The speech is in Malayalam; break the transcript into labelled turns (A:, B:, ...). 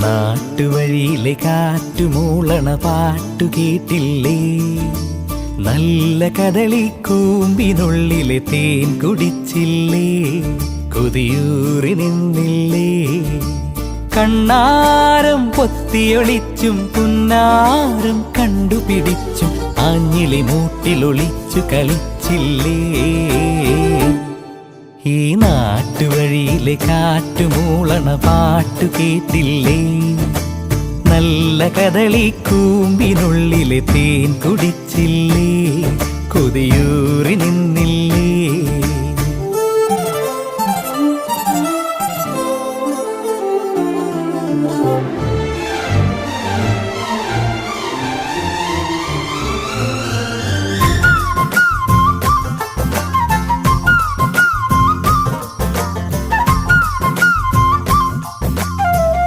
A: നാട്ടുവഴിയിലെ കാറ്റുമൂളണ പാട്ടു കേട്ടില്ലേ? നല്ല കദളിക്കൂമ്പിനുള്ളിലെ തേൻ കുടിച്ചില്ലേ? കൊതിയൂറി നിന്നില്ലേ? കണ്ണാരം പൊത്തിയൊളിച്ചും പുന്നാരം കണ്ടുപിടിച്ചും ആഞ്ഞിലി മൂട്ടിലൊളിച്ചു കളിച്ചില്ലേ? ഈ നാട്ടുവഴിയിലെ കാറ്റുമൂളണ പാട്ടു കേട്ടില്ലേ? നല്ല കദളിക്കൂമ്പിനുള്ളിലെ തേൻ കുടിച്ചില്ലേ? കൊതിയൂറി നിന്നില്ലേ?